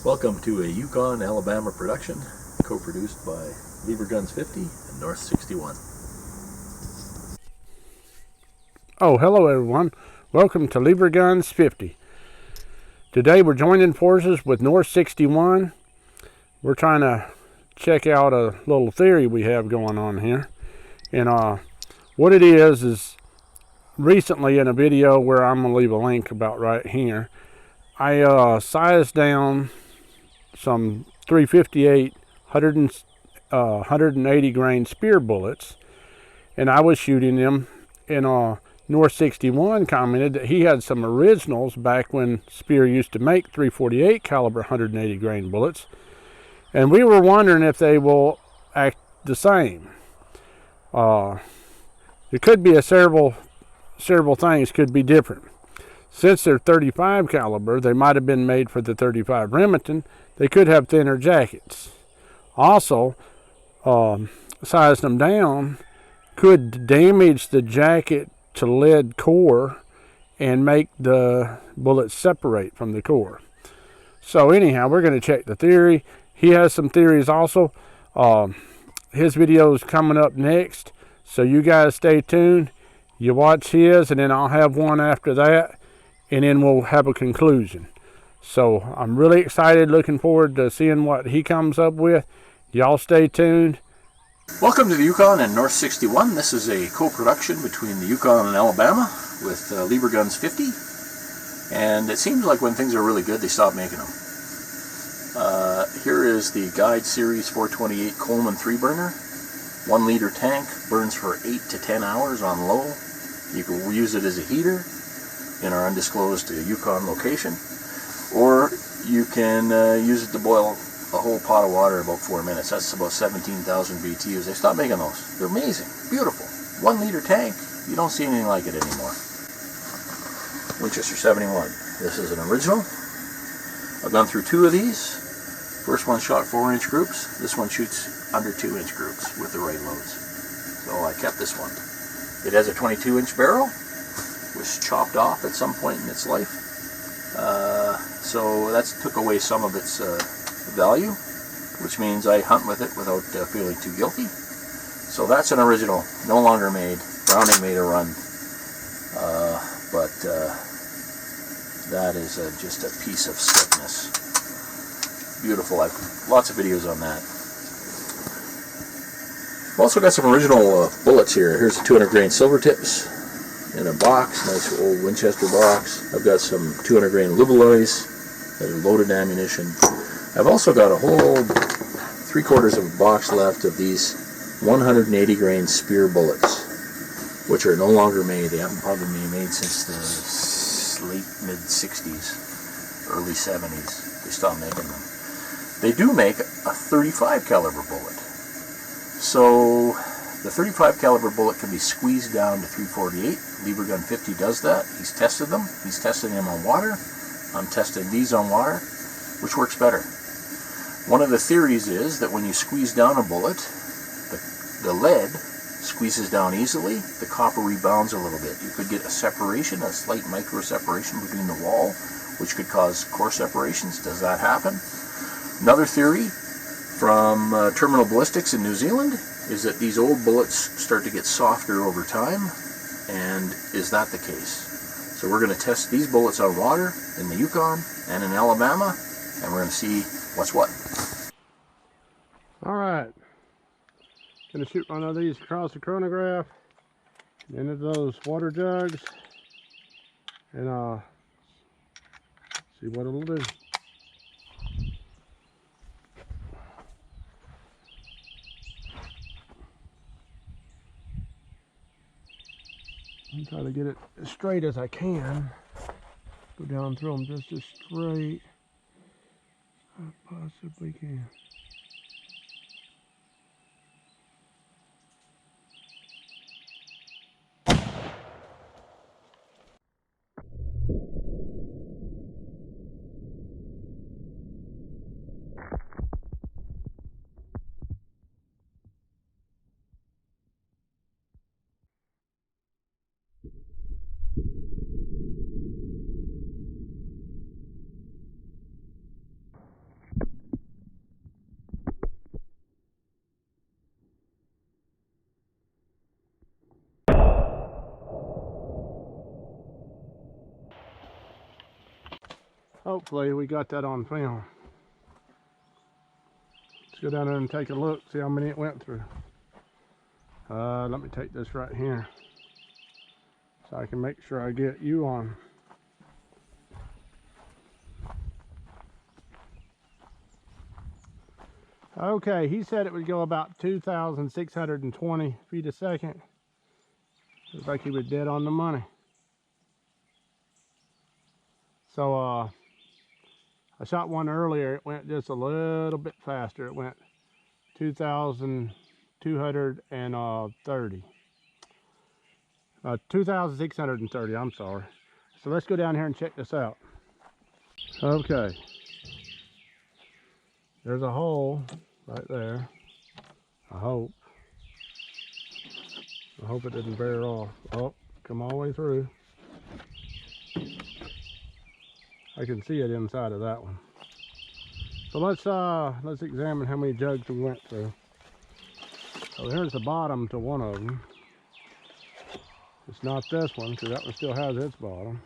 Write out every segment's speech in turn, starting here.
Welcome to a Yukon, Alabama production, co-produced by Leverguns 50 and North 61. Oh, hello everyone. Welcome to Leverguns 50. Today we're joining forces with North 61. We're trying to check out a little theory we have going on here. And what it is recently in a video where I'm going to leave a link about right here, I sized down some 358 180 grain Speer bullets, and I was shooting them. And North 61 commented that he had some originals back when Speer used to make 348 caliber 180 grain bullets, and we were wondering if they will act the same. It could be several things could be different. Since they're 35 caliber, they might have been made for the 35 Remington. They could have thinner jackets. Also, sizing them down could damage the jacket to lead core and make the bullets separate from the core. So anyhow, we're going to check the theory. He has some theories also. His video is coming up next, so you guys stay tuned. You watch his, and then I'll have one after that, and then we'll have a conclusion. So I'm really excited, looking forward to seeing what he comes up with. Y'all stay tuned. Welcome to the Yukon and North 61. This is a co-production between the Yukon and Alabama with Leverguns 50. And it seems like when things are really good, they stop making them. Here is the Guide Series 428 Coleman 3-burner. 1 liter tank, burns for 8 to 10 hours on low. You can use it as a heater in our undisclosed Yukon location, or you can use it to boil a whole pot of water in about 4 minutes. That's about 17,000 BTUs. They stopped making those. They're amazing, beautiful. 1 liter tank, you don't see anything like it anymore. Winchester 71. This is an original. I've gone through 2 of these. First one shot 4-inch groups. This one shoots under 2-inch groups with the right loads. So I kept this one. It has a 22-inch barrel. Was chopped off at some point in its life, so that took away some of its value, which means I hunt with it without feeling too guilty. So that's an original, no longer made. Browning made a run, but that is just a piece of sickness. Beautiful. I've lots of videos on that. I've also got some original bullets here. Here's the 200 grain silver tips in a box, nice old Winchester box. I've got some 200 grain Lubelois that are loaded ammunition. I've also got a whole 3/4 of a box left of these 180 grain Speer bullets, which are no longer made. They haven't probably been made since the late mid-60s, early 70s. They stopped making them. They do make a 35 caliber bullet. So the 35 caliber bullet can be squeezed down to 348. Levergun 50 does that. He's tested them. He's testing them on water. I'm testing these on water. Which works better? One of the theories is that when you squeeze down a bullet, the lead squeezes down easily. The copper rebounds a little bit. You could get a separation, a slight micro separation between the wall, which could cause core separations. Does that happen? Another theory from Terminal Ballistics in New Zealand is that these old bullets start to get softer over time, and is that the case? So we're going to test these bullets on water in the Yukon and in Alabama, and we're going to see what's what. Alright, going to shoot one of these across the chronograph into those water jugs and see what it'll do. I'm trying to get it as straight as I can. Go down through them just as straight as I possibly can. Hopefully we got that on film. Let's go down there and take a look, see how many it went through. Let me take this right here so I can make sure I get you on. Okay, he said it would go about 2,620 feet a second. Looks like he was dead on the money. So I shot one earlier, it went just a little bit faster. It went 2,230. 2,630, I'm sorry. So let's go down here and check this out. Okay. There's a hole right there. I hope it didn't bear off. Oh, come all the way through. I can see it inside of that one. So let's examine how many jugs we went through. So here's the bottom to one of them. It's not this one, because that one still has its bottom.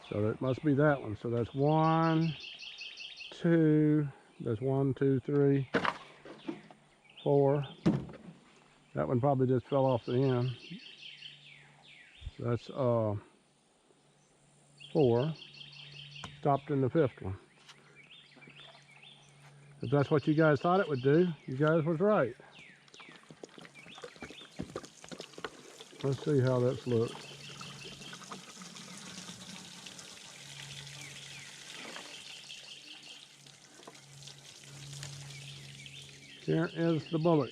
So it must be that one. So that's 1, 2, that's 1, 2, 3, 4. That one probably just fell off the end. So that's 4. Stopped in the 5th one. If that's what you guys thought it would do, you guys was right. Let's see how this looks. Here is the bullet.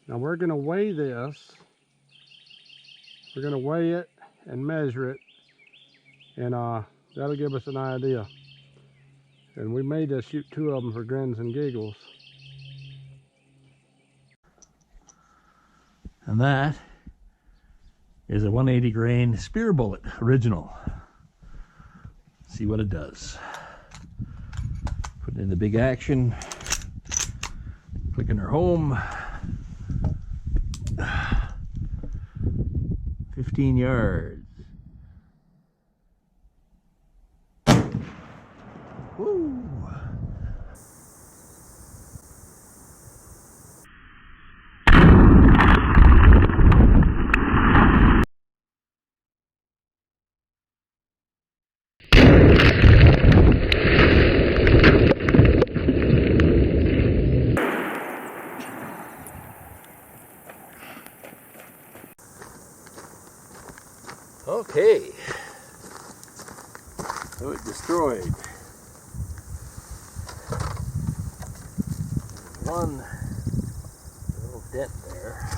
Now we're going to weigh this. We're going to weigh it and measure it, and that'll give us an idea. And we may just shoot 2 of them for grins and giggles. And that is a 180 grain Speer bullet, original. See what it does. Put it in the big action. Clicking her home. 15 yards. Woo! Okay, so it destroyed one little dent there.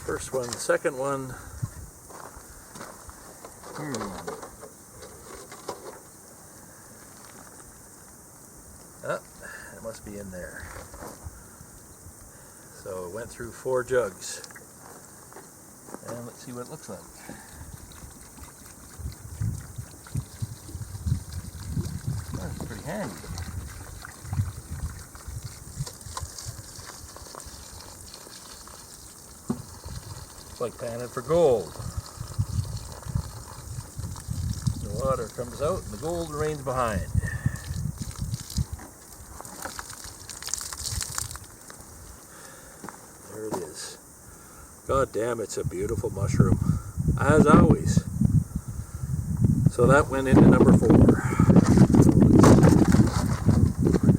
First one, second one. Oh, it must be in there. So it went through 4 jugs. And let's see what it looks like. That's pretty handy. It's like panning for gold. The water comes out and the gold remains behind. There it is. God damn, it's a beautiful mushroom, as always. So that went into number 4. So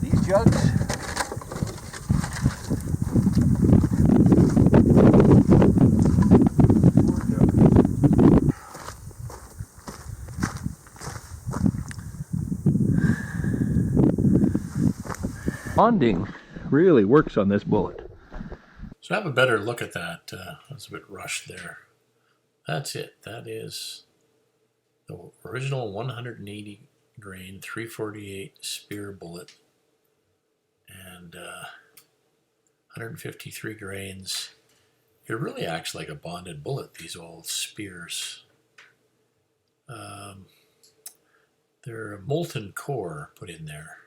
these jugs. Bonding really works on this bullet. So have a better look at that. That's a bit rushed there. That's it. That is the original 180 grain 348 Speer bullet, and 153 grains. It really acts like a bonded bullet, these old Speers. They're a molten core put in there,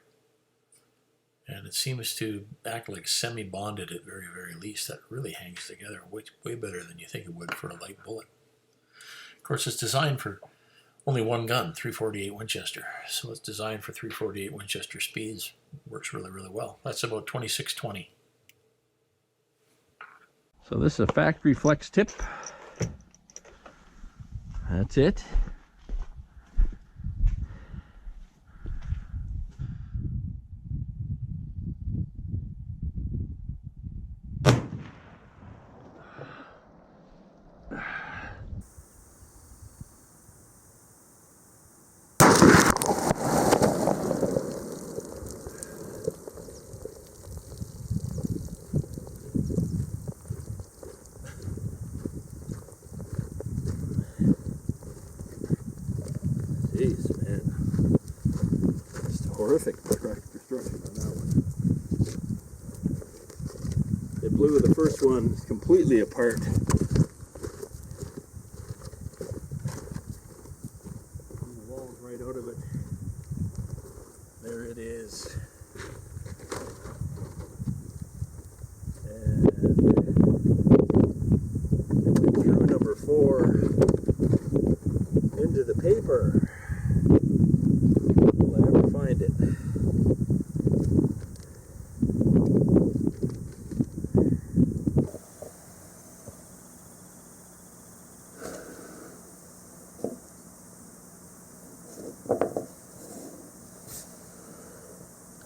and it seems to act like semi-bonded at very, very least. That really hangs together way better than you think it would for a light bullet. Of course, it's designed for only one gun, 348 Winchester. So it's designed for 348 Winchester speeds. Works really, really well. That's about 2620. So this is a factory flex tip. That's it. Jeez, man. Just horrific destruction on that one. It blew the first one completely apart. The wall's right out of it. There it is. And it drew number 4 into the paper. Will I ever find it?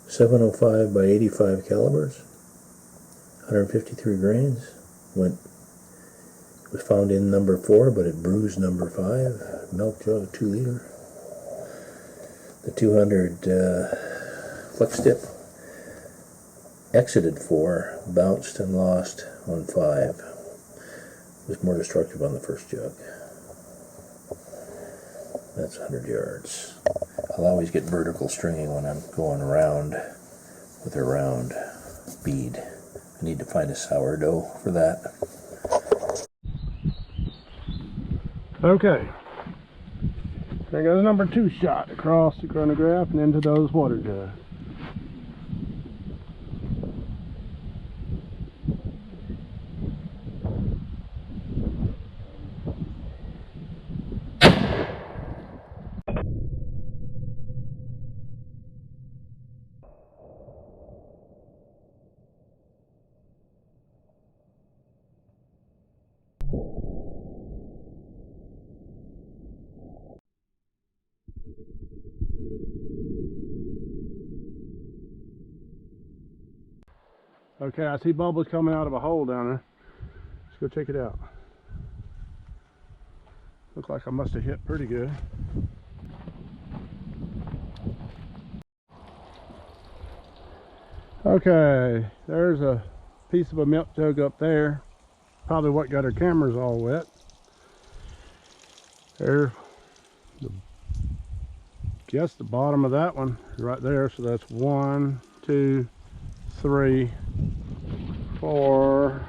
.705 by 85 calibers, 153 grains. It was found in number 4, but it bruised number 5. Milk jug, 2 liter. The 200 flex tip exited 4, bounced and lost on 5. It was more destructive on the first jug. That's 100 yards. I'll always get vertical stringing when I'm going around with a round bead. I need to find a sourdough for that. Okay. There goes number 2 shot across the chronograph and into those water jugs. Okay, I see bubbles coming out of a hole down there. Let's go check it out. Looks like I must have hit pretty good. Okay, there's a piece of a milk jug up there. Probably what got our cameras all wet. There, guess the bottom of that one right there. So that's 1, 2, 3, 4.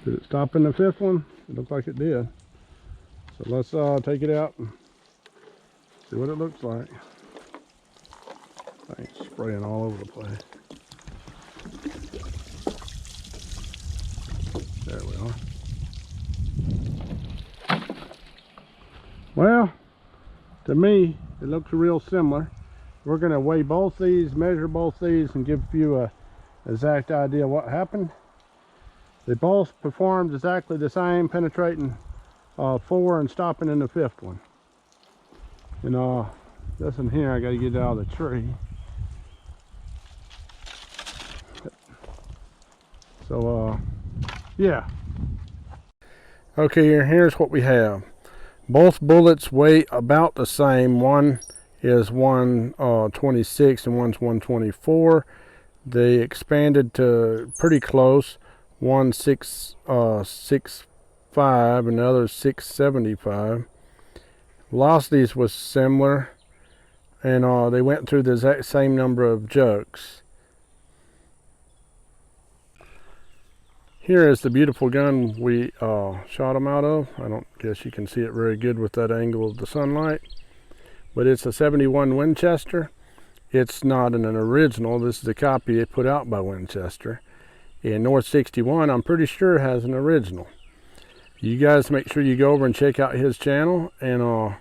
Did it stop in the 5th one? It looked like it did. So let's take it out and see what it looks like. It's spraying all over the place. There we are. Well, to me, it looks real similar. We're going to weigh both these, measure both these, and give you a exact idea what happened. They both performed exactly the same, penetrating 4 and stopping in the 5th one. And this one here, I got to get it out of the tree. So yeah. Okay, here's what we have. Both bullets weigh about the same. One is 126 and one's 124. They expanded to pretty close. 1.665 and the other 675. Velocities was similar, and they went through the exact same number of jugs. Here is the beautiful gun we shot them out of. I don't guess you can see it very good with that angle of the sunlight, but it's a 71 Winchester. It's not an original. This is a copy put out by Winchester. And North 61, I'm pretty sure, has an original. You guys make sure you go over and check out his channel. And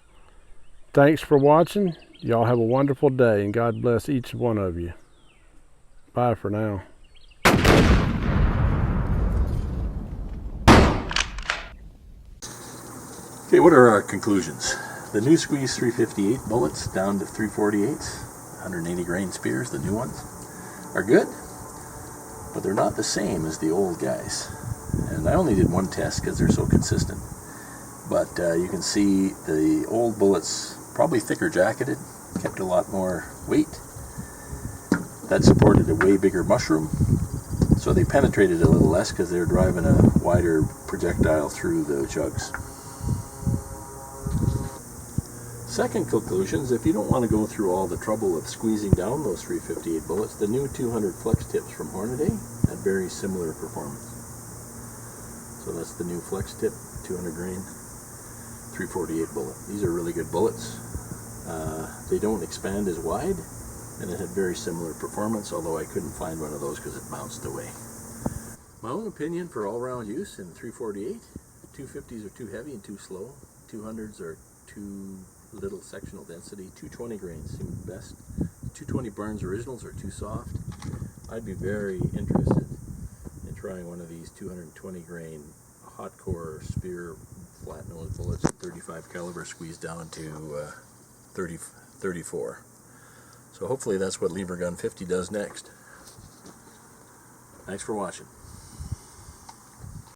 thanks for watching. Y'all have a wonderful day, and God bless each one of you. Bye for now. Okay, what are our conclusions? The new Squeeze 358 bullets down to 348s, 180 grain Speers, the new ones, are good, but they're not the same as the old guys. And I only did one test because they're so consistent. But you can see the old bullets, probably thicker jacketed, kept a lot more weight. That supported a way bigger mushroom, so they penetrated a little less because they're driving a wider projectile through the jugs. Second conclusion is, if you don't want to go through all the trouble of squeezing down those 358 bullets, the new 200 flex tips from Hornady had very similar performance. So that's the new flex tip, 200 grain, 348 bullet. These are really good bullets. They don't expand as wide, and it had very similar performance, although I couldn't find one of those because it bounced away. My own opinion for all-round use in 348, 250s are too heavy and too slow, 200s are too little sectional density, 220 grains seem best. 220 Barnes Originals are too soft. I'd be very interested in trying one of these 220 grain hot core Speer flat nose bullets at 35 caliber squeezed down to 34. So hopefully that's what Levergun 50 does next. Thanks for watching.